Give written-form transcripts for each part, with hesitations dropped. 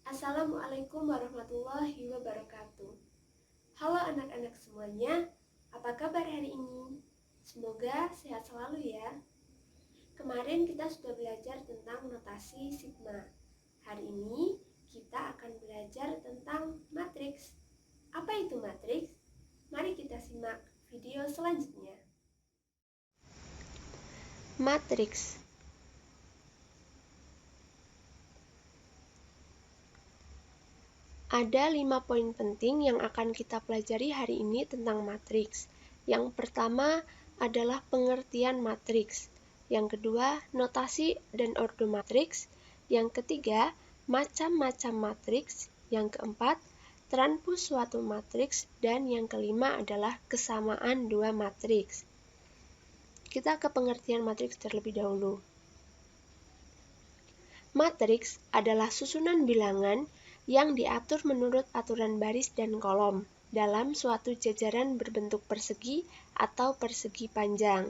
Assalamualaikum warahmatullahi wabarakatuh. Halo anak-anak semuanya, apa kabar hari ini? Semoga sehat selalu ya. Kemarin kita sudah belajar tentang notasi sigma. Hari ini kita akan belajar tentang matriks. Apa itu matriks? Mari kita simak video selanjutnya. Matriks. Ada 5 poin penting yang akan kita pelajari hari ini tentang matriks. Yang pertama adalah pengertian matriks. Yang kedua, notasi dan ordo matriks. Yang ketiga, macam-macam matriks. Yang keempat, transpos suatu matriks. Dan yang kelima adalah kesamaan dua matriks. Kita ke pengertian matriks terlebih dahulu. Matriks adalah susunan bilangan yang diatur menurut aturan baris dan kolom dalam suatu jajaran berbentuk persegi atau persegi panjang.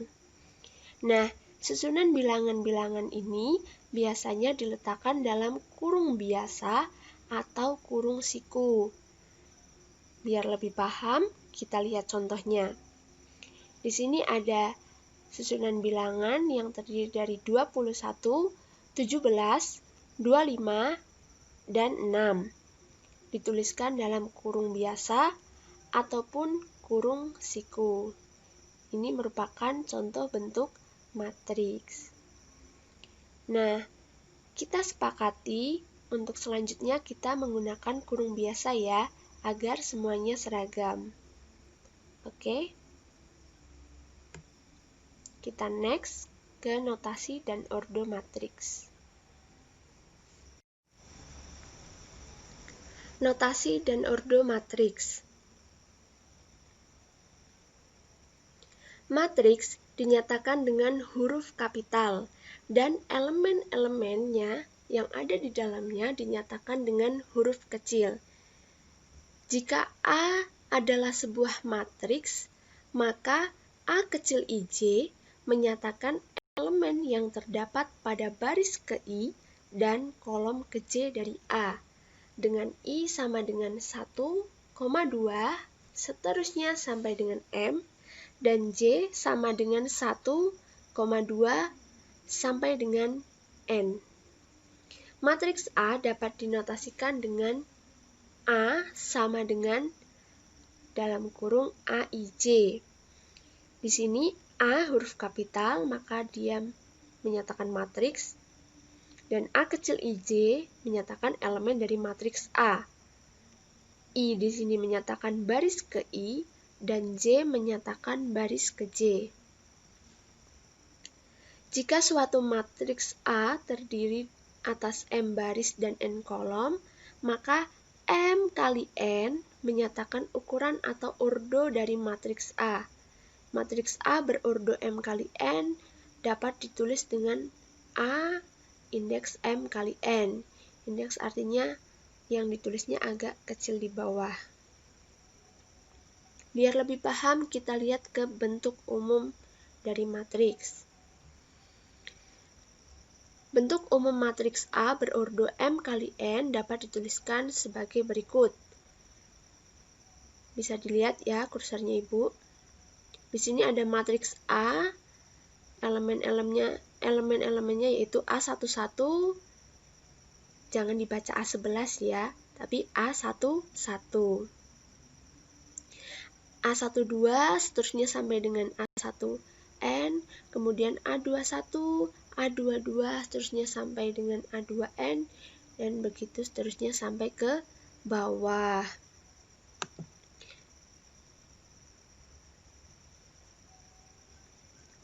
Nah, susunan bilangan-bilangan ini biasanya diletakkan dalam kurung biasa atau kurung siku. Biar lebih paham, kita lihat contohnya. Di sini ada susunan bilangan yang terdiri dari 21, 17, 25, dan 6. Dituliskan dalam kurung biasa ataupun kurung siku. Ini merupakan contoh bentuk matriks. Nah, kita sepakati untuk selanjutnya kita menggunakan kurung biasa ya, agar semuanya seragam. Oke? Kita next ke notasi dan ordo matriks. Notasi dan ordo matriks. Matriks dinyatakan dengan huruf kapital dan elemen-elemennya yang ada di dalamnya dinyatakan dengan huruf kecil. Jika A adalah sebuah matriks, maka A kecil IJ menyatakan elemen yang terdapat pada baris ke I dan kolom ke J dari A. Dengan I sama dengan 1,2, seterusnya sampai dengan M, dan J sama dengan 1,2 sampai dengan N. Matriks A dapat dinotasikan dengan A sama dengan dalam kurung AIJ. Di sini A huruf kapital, maka dia menyatakan matriks. Dan A kecil IJ menyatakan elemen dari matriks A. I di sini menyatakan baris ke I dan J menyatakan baris ke J. Jika suatu matriks A terdiri atas M baris dan N kolom, maka M kali N menyatakan ukuran atau ordo dari matriks A. Matriks A berordo M kali N dapat ditulis dengan A indeks M kali N. Indeks artinya yang ditulisnya agak kecil di bawah. Biar lebih paham, kita lihat ke bentuk umum dari matriks. Bentuk umum matriks A berordo M kali N dapat dituliskan sebagai berikut. Bisa dilihat ya kursornya Ibu. Di sini ada matriks A, elemen-elemennya yaitu A11, jangan dibaca A11 ya, tapi A11. A12 seterusnya sampai dengan A1N, kemudian A21, A22 seterusnya sampai dengan A2N, dan begitu seterusnya sampai ke bawah.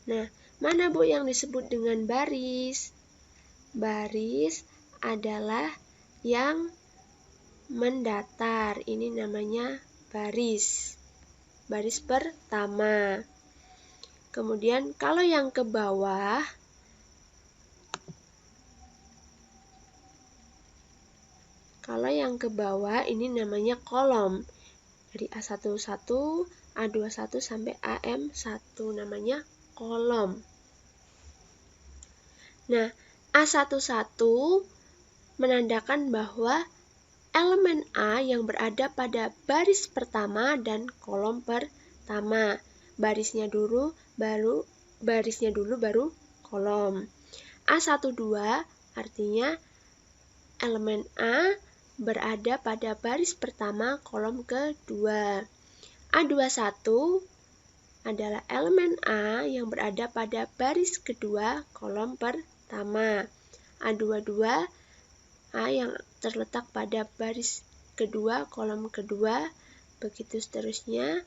Nah, mana Bu yang disebut dengan baris? Baris adalah yang mendatar. Ini namanya baris. Baris pertama. Kemudian kalau yang ke bawah, ini namanya kolom. Dari A11, A21 sampai AM1 namanya kolom. Nah, A11 menandakan bahwa elemen A yang berada pada baris pertama dan kolom pertama. Barisnya dulu baru kolom. A12 artinya elemen A berada pada baris pertama kolom kedua. A21 adalah elemen A yang berada pada baris kedua kolom pertama. A22 A yang terletak pada baris kedua kolom kedua, begitu seterusnya.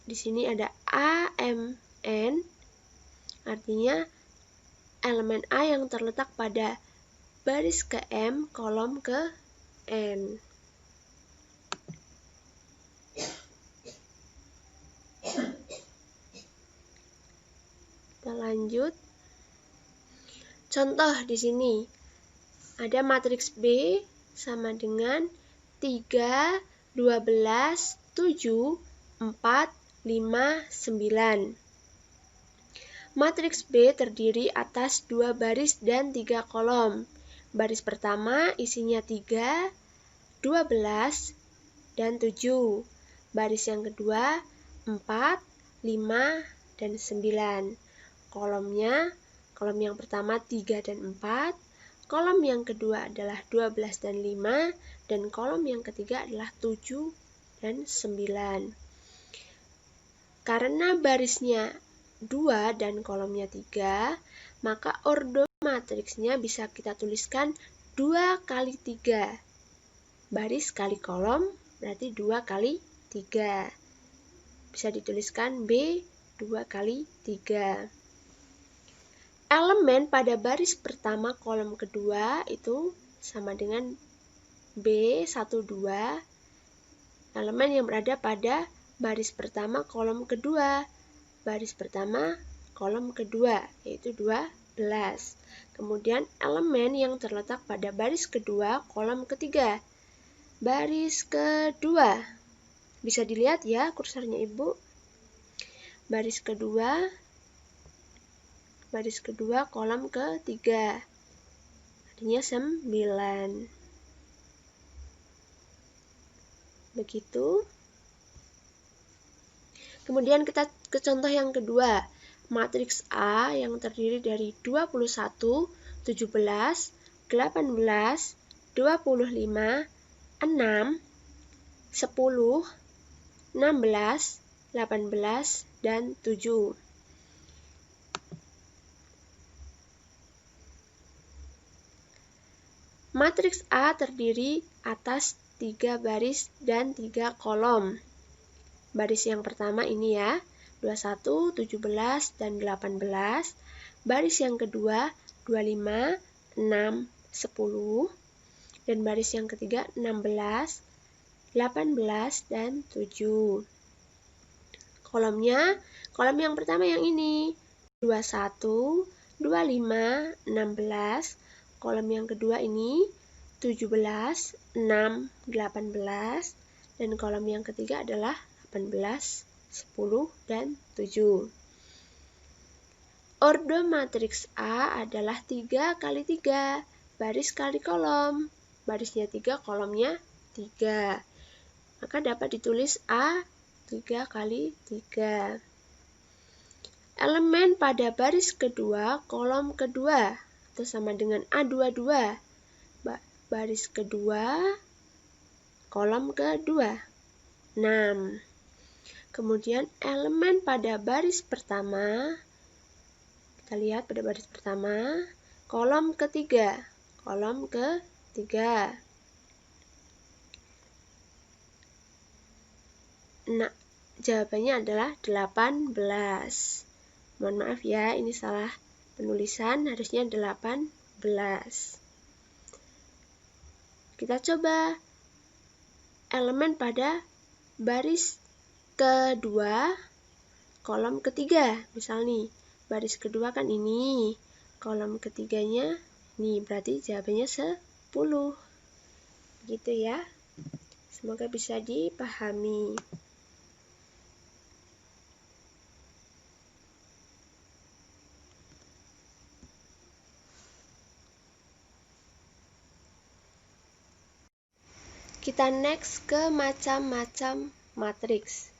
Di sini ada AMN, artinya elemen A yang terletak pada baris ke M kolom ke N. Kita lanjut. Contoh di sini ada matriks B sama dengan 3, 12, 7, 4, 5, 9. Matriks B terdiri atas 2 baris dan 3 kolom. Baris pertama isinya 3, 12, dan 7. Baris yang kedua 4, 5, dan 9. Kolom yang pertama 3 dan 4, kolom yang kedua adalah 12 dan 5, dan kolom yang ketiga adalah 7 dan 9. Karena barisnya 2 dan kolomnya 3, maka ordo matriksnya bisa kita tuliskan 2 kali 3. Baris kali kolom berarti 2 kali 3. Bisa dituliskan B 2 kali 3. Elemen pada baris pertama kolom kedua itu sama dengan B12, elemen yang berada pada baris pertama kolom kedua. Baris pertama kolom kedua, yaitu 12. Kemudian elemen yang terletak pada baris kedua kolom ketiga. Baris kedua, bisa dilihat ya kursornya Ibu. Baris kedua kolom ketiga, artinya 9. Begitu. Kemudian kita ke contoh yang kedua. Matriks A yang terdiri dari 21, 17, 18, 25, 6, 10, 16, 18, dan 7. Matriks A terdiri atas 3 baris dan 3 kolom. Baris yang pertama ini ya, 21, 17, dan 18. Baris yang kedua, 25, 6, 10. Dan baris yang ketiga, 16, 18, dan 7. Kolom yang pertama yang ini, 21, 25, 16. Kolom yang kedua ini 17, 6, 18, dan kolom yang ketiga adalah 18, 10, dan 7. Ordo matriks A adalah 3 kali 3, baris kali kolom. Barisnya 3, kolomnya 3. Maka dapat ditulis A 3 kali 3. Elemen pada baris kedua kolom kedua atau sama dengan A22. Baris kedua, kolom kedua, 6. Kemudian elemen pada baris pertama, kita lihat pada baris pertama, kolom ketiga. Nah, jawabannya adalah 18. Mohon maaf ya, ini salah penulisan, harusnya 18. Kita coba elemen pada baris kedua kolom ketiga. Misal nih, baris kedua kan ini, kolom ketiganya nih, berarti jawabannya 10. Begitu ya. Semoga bisa dipahami. Kita next ke macam-macam matriks.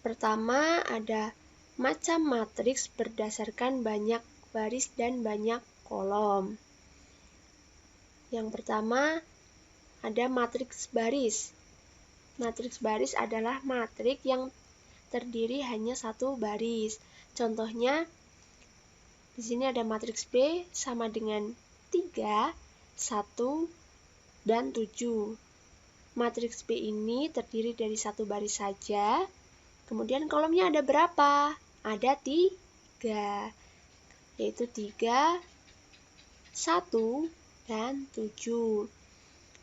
Pertama, ada macam matriks berdasarkan banyak baris dan banyak kolom. Yang pertama, ada matriks baris. Matriks baris adalah matriks yang terdiri hanya satu baris. Contohnya, di sini ada matriks B sama dengan 3, 1, dan 7. Matriks B ini terdiri dari satu baris saja. Kemudian kolomnya ada berapa? Ada 3, yaitu 3, 1, dan 7.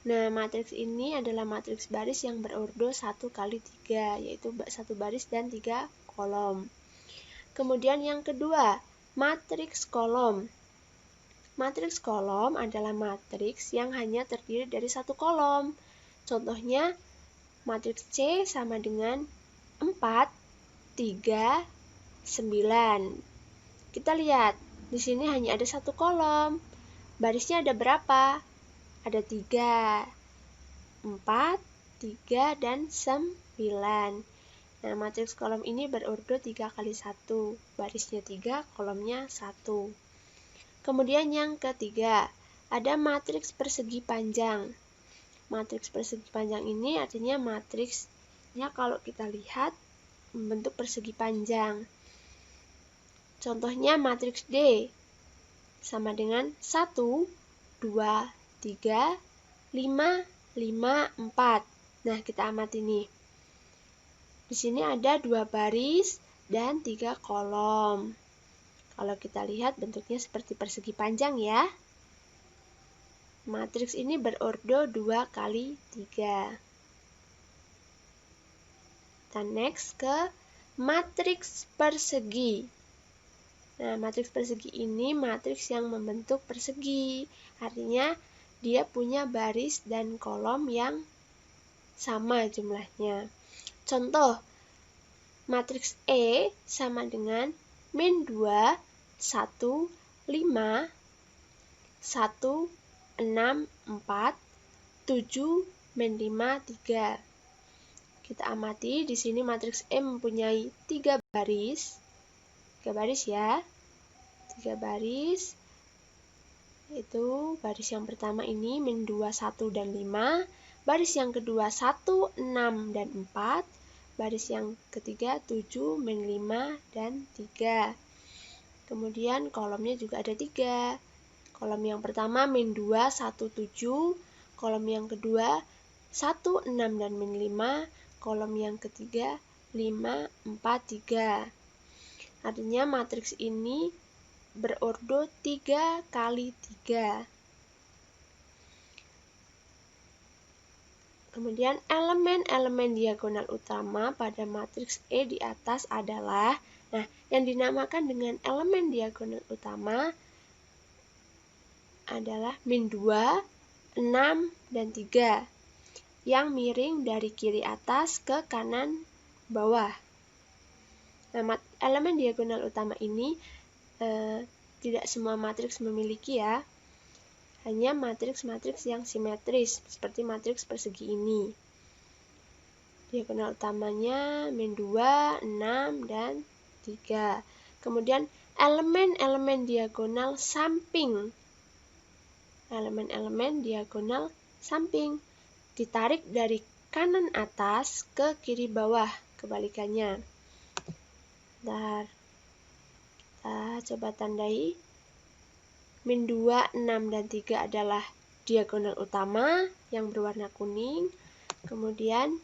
Nah, matriks ini adalah matriks baris yang berordo 1 kali 3, yaitu satu baris dan 3 kolom. Kemudian yang kedua, matriks kolom. Matriks kolom adalah matriks yang hanya terdiri dari satu kolom. Contohnya, matriks C sama dengan 4, 3, 9. Kita lihat, di sini hanya ada satu kolom. Barisnya ada berapa? Ada 3, 4, 3, dan 9. Nah, matriks kolom ini berordo 3 kali 1. Barisnya 3, kolomnya 1. Kemudian yang ketiga, ada matriks persegi panjang. Matriks persegi panjang ini artinya matriksnya kalau kita lihat membentuk persegi panjang. Contohnya matriks D sama dengan 1, 2, 3, 5, 5, 4. Nah, kita amati nih. Di sini ada 2 baris dan 3 kolom. Kalau kita lihat bentuknya seperti persegi panjang ya. Matriks ini berordo 2 kali 3. Kita next ke matriks persegi. Nah, matriks persegi ini matriks yang membentuk persegi. Artinya, dia punya baris dan kolom yang sama jumlahnya. Contoh, matriks E sama dengan min 2, 1, 5, 1, 6, 4, 7, min 5, 3. Kita amati, di sini matriks E mempunyai 3 baris. 3 baris ya. 3 baris. Itu baris yang pertama ini min 2, 1, dan 5. Baris yang kedua 1, 6, dan 4. Baris yang ketiga 7, min 5, dan 3. Kemudian kolomnya juga ada 3. Kolom yang pertama min 2, 1, 7. Kolom yang kedua 1, 6, dan min 5. Kolom yang ketiga 5, 4, 3. Artinya matriks ini berordo 3 kali 3. Kemudian elemen-elemen diagonal utama pada matriks E di atas adalah, nah, yang dinamakan dengan elemen diagonal utama adalah min 2, 6, dan 3 yang miring dari kiri atas ke kanan bawah. Nah, elemen diagonal utama ini tidak semua matriks memiliki ya. Hanya matriks-matriks yang simetris, seperti matriks persegi ini. Diagonal utamanya min 2, 6, dan 3. Kemudian elemen-elemen diagonal samping. Elemen-elemen diagonal samping ditarik dari kanan atas ke kiri bawah, kebalikannya. Bentar. Kita coba tandai. Min 2, 6, dan 3 adalah diagonal utama yang berwarna kuning. Kemudian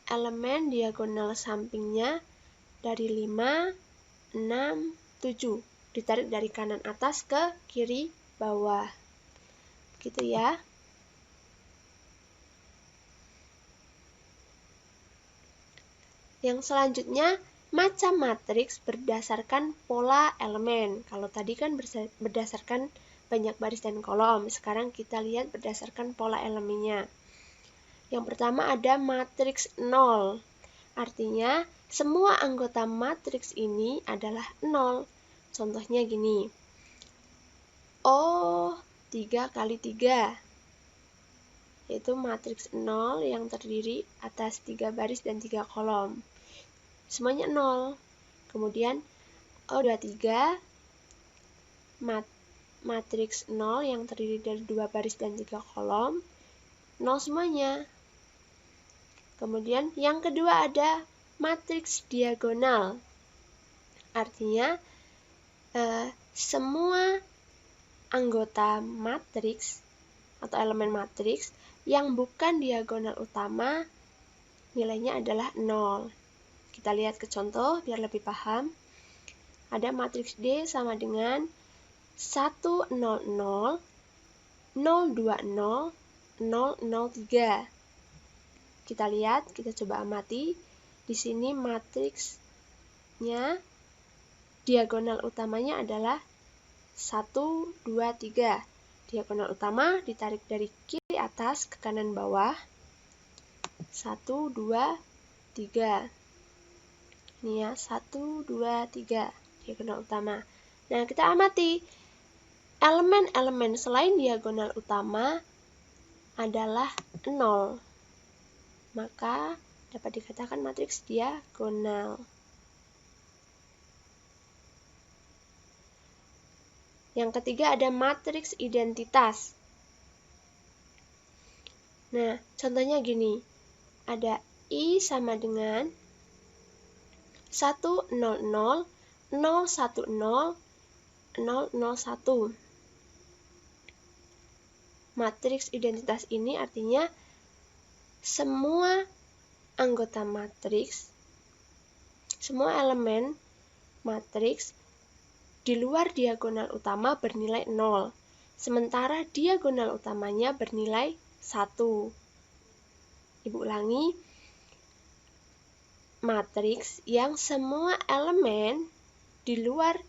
elemen diagonal sampingnya dari 5, 6, 7. Ditarik dari kanan atas ke kiri bawah. Begitu ya. Yang selanjutnya, macam matriks berdasarkan pola elemen. Kalau tadi kan berdasarkan banyak baris dan kolom. Sekarang kita lihat berdasarkan pola elemennya. Yang pertama ada matriks 0. Artinya, semua anggota matriks ini adalah 0. Contohnya gini. O 3 kali 3, yaitu matriks 0 yang terdiri atas 3 baris dan 3 kolom. Semuanya 0. Kemudian O23 matriks 0 yang terdiri dari 2 baris dan 3 kolom, 0 semuanya. Kemudian yang kedua ada matriks diagonal. Artinya semua anggota matriks atau elemen matriks yang bukan diagonal utama nilainya adalah 0. Kita lihat ke contoh biar lebih paham. Ada matriks D sama dengan 1, 0, 0, 0, 2, 0, 0, 0, 3. Kita lihat, kita coba amati. Di sini matriksnya diagonal utamanya adalah 1, 2, 3. Diagonal utama ditarik dari kiri atas ke kanan bawah. 1, 2, 3. Ini ya, 1, 2, 3. Diagonal utama. Nah, kita amati. Elemen-elemen selain diagonal utama adalah 0. Maka dapat dikatakan matriks diagonal. Yang ketiga ada matriks identitas. Nah, contohnya gini. Ada I sama dengan 1, 0, 0, 0, 1, 0, 0, 0, 1. Matriks identitas ini artinya semua anggota matriks, semua elemen matriks di luar diagonal utama bernilai 0, sementara diagonal utamanya bernilai 1. Ibu ulangi, matriks yang semua elemen di luar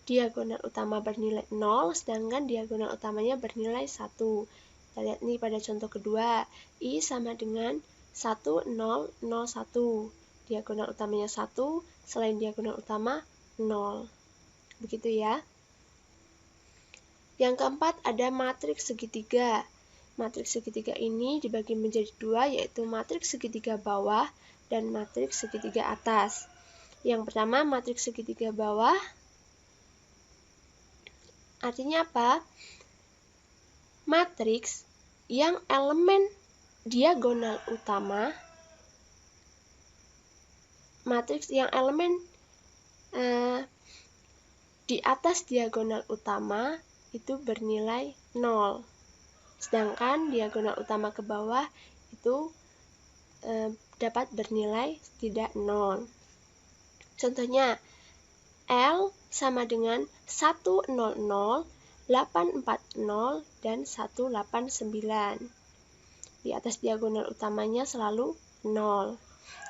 diagonal utama bernilai 0, sedangkan diagonal utamanya bernilai 1. Kita lihat nih pada contoh kedua, I sama dengan 1, 0, 0, 1. Diagonal utamanya 1, selain diagonal utama 0. Begitu ya. Yang keempat ada matriks segitiga. Matriks segitiga ini dibagi menjadi 2, yaitu matriks segitiga bawah dan matriks segitiga atas. Yang pertama, matriks segitiga bawah. Artinya apa? Matriks yang elemen diagonal utama, matriks yang elemen di atas diagonal utama itu bernilai 0. Sedangkan diagonal utama ke bawah itu dapat bernilai tidak 0. Contohnya, L sama dengan 100, 840, dan 189. Di atas diagonal utamanya selalu 0.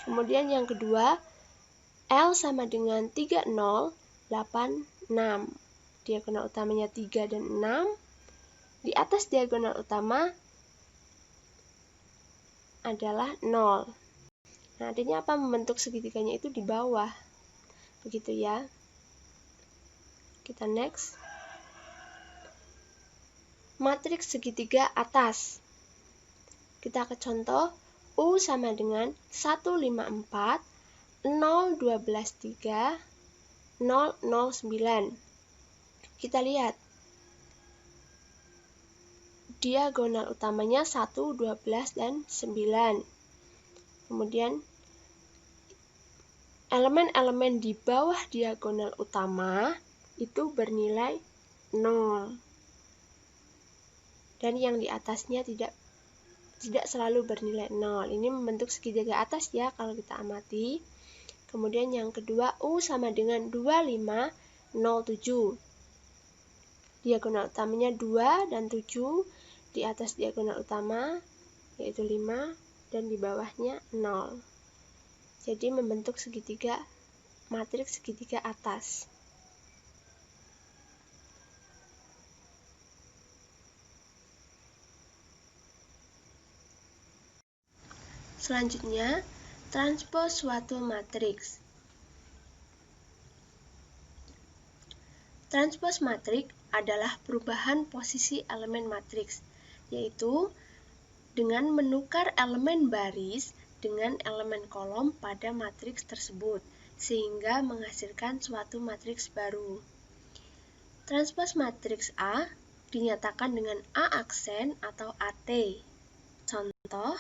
Kemudian yang kedua, L sama dengan 30, 86. Diagonal utamanya 3 dan 6. Di atas diagonal utama adalah 0. Nah, artinya apa? Membentuk segitiganya itu di bawah. Begitu ya. Kita next. Matriks segitiga atas. Kita ke contoh. U sama dengan 154, 0, 12, 3, 0, 0, 9. Kita lihat. Diagonal utamanya 1, 12, dan 9. Kemudian elemen-elemen di bawah diagonal utama itu bernilai 0. Dan yang di atasnya tidak selalu bernilai 0. Ini membentuk segitiga atas ya kalau kita amati. Kemudian yang kedua, U sama dengan 2507. Diagonal utamanya 2 dan 7. Di atas diagonal utama yaitu 5 dan di bawahnya 0. Jadi membentuk segitiga, matriks segitiga atas. Selanjutnya, transpos suatu matriks. Transpos matriks adalah perubahan posisi elemen matriks, yaitu dengan menukar elemen baris dengan elemen kolom pada matriks tersebut, sehingga menghasilkan suatu matriks baru. Transpos matriks A dinyatakan dengan A aksen atau AT. Contoh,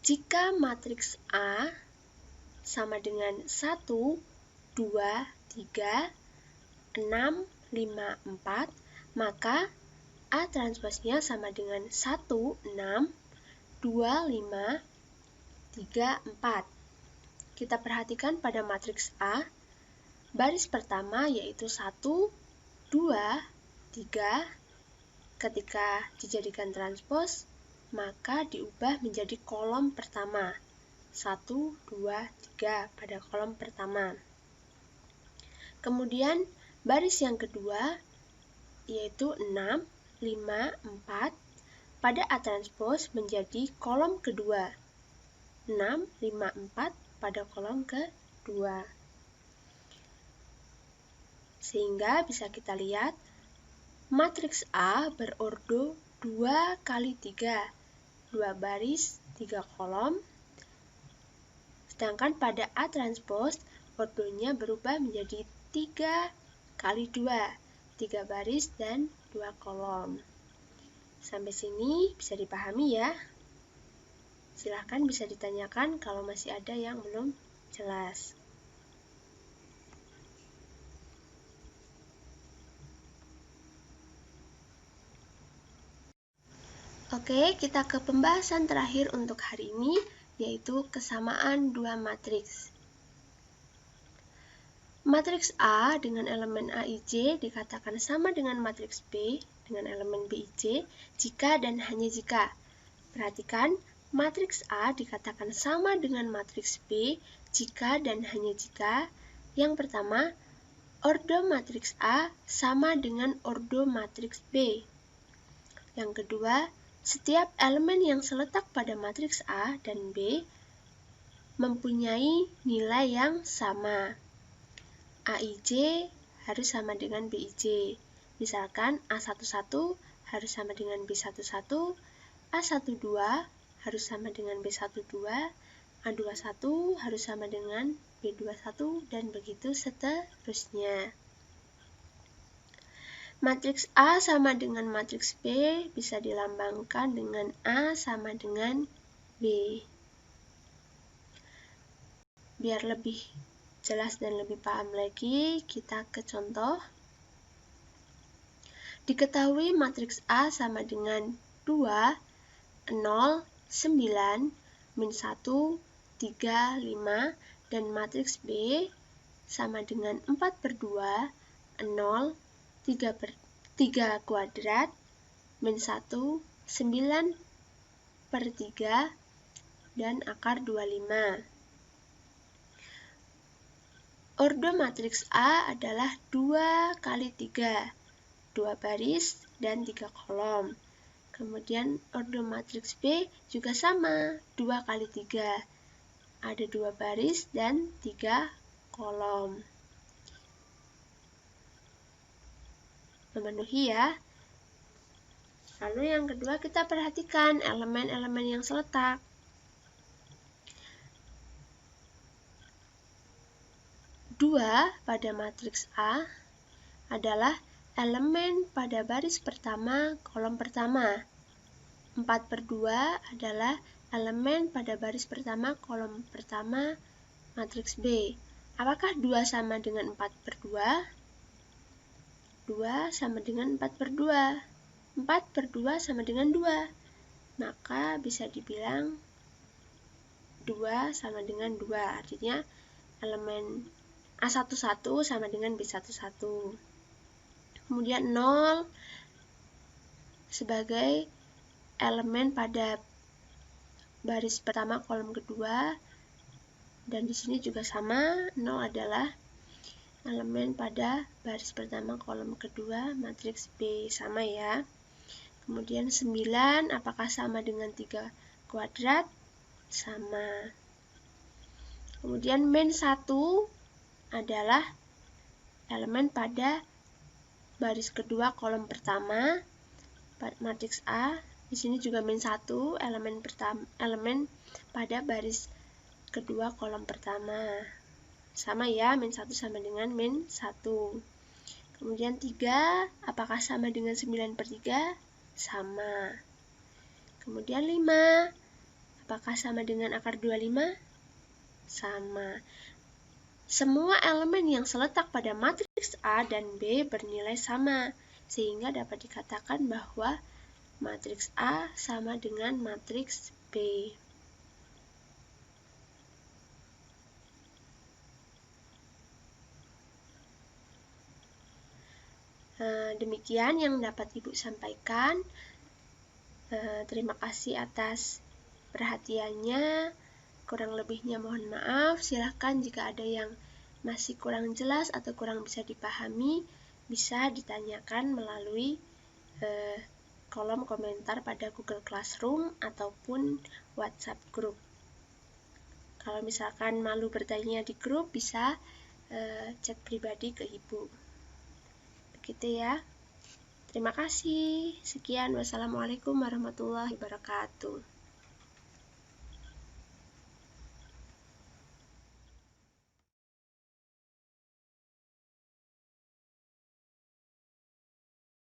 jika matriks A sama dengan 1, 2, 3, 6, 5, 4, maka A transposnya sama dengan 1, 6, 2, 5, 3, 4. Kita perhatikan pada matriks A, baris pertama yaitu 1, 2, 3, ketika dijadikan transpos, maka diubah menjadi kolom pertama. 1, 2, 3 pada kolom pertama. Kemudian baris yang kedua yaitu 6, 5, 4 pada A transpos menjadi kolom kedua. 6, 5, 4 pada kolom kedua. Sehingga bisa kita lihat matriks A berordo 2 kali 3, 2 baris, 3 kolom. Sedangkan pada A transpos ordonya berubah menjadi 3 kali 2, 3 baris dan 2 kolom. Sampai sini bisa dipahami ya? Silahkan bisa ditanyakan kalau masih ada yang belum jelas. Oke, kita ke pembahasan terakhir untuk hari ini, yaitu kesamaan dua matriks. Matriks A dengan elemen AIJ dikatakan sama dengan matriks B dengan elemen BIJ jika dan hanya jika. Perhatikan, matriks A dikatakan sama dengan matriks B jika dan hanya jika yang pertama, ordo matriks A sama dengan ordo matriks B. Yang kedua, setiap elemen yang seletak pada matriks A dan B mempunyai nilai yang sama. AIJ harus sama dengan BIJ. Misalkan A11 harus sama dengan B11, A12 harus sama dengan B12, A21 harus sama dengan B21, dan begitu seterusnya. Matriks A sama dengan matriks B bisa dilambangkan dengan A sama dengan B. Biar lebih jelas dan lebih paham lagi, kita ke contoh. Diketahui matriks A sama dengan 2, 0, 9, min 1, 3, 5, dan matriks B sama dengan 4/2, 0, 3 kuadrat, min 1, 9/3, dan akar 25. Ordo matriks A adalah 2 kali 3, 2 baris dan 3 kolom. Kemudian ordo matriks B juga sama, 2 kali 3, ada 2 baris dan 3 kolom. Memenuhi ya. Lalu yang kedua kita perhatikan elemen-elemen yang seletak. Dua pada matriks A adalah elemen pada baris pertama kolom pertama. 4/2 adalah elemen pada baris pertama kolom pertama matriks B. Apakah 2 sama dengan 4/2? 2 sama dengan 4/2. 4/2 sama dengan 2. Maka bisa dibilang 2 sama dengan 2. Artinya elemen A11 sama dengan B11. Kemudian 0 sebagai elemen pada baris pertama kolom kedua, dan di sini juga sama, 0 adalah elemen pada baris pertama kolom kedua matriks B, sama ya. Kemudian 9 apakah sama dengan 3 kuadrat? Sama. Kemudian min 1 adalah elemen pada baris kedua kolom pertama matriks A. Di sini juga min 1 elemen pada baris kedua kolom pertama. Sama ya, min 1 sama dengan min 1. Kemudian 3, apakah sama dengan 9/3? Sama. Kemudian 5, apakah sama dengan akar 25? Sama. Semua elemen yang seletak pada matriks A dan B bernilai sama, sehingga dapat dikatakan bahwa matriks A sama dengan matriks B. Demikian yang dapat Ibu sampaikan. Terima kasih atas perhatiannya. Kurang lebihnya mohon maaf. Silahkan jika ada yang masih kurang jelas atau kurang bisa dipahami, bisa ditanyakan melalui kolom komentar pada Google Classroom ataupun WhatsApp group. Kalau misalkan malu bertanya di grup, bisa chat pribadi ke Ibu. Begitu ya. Terima kasih. Sekian. Wassalamualaikum warahmatullahi wabarakatuh.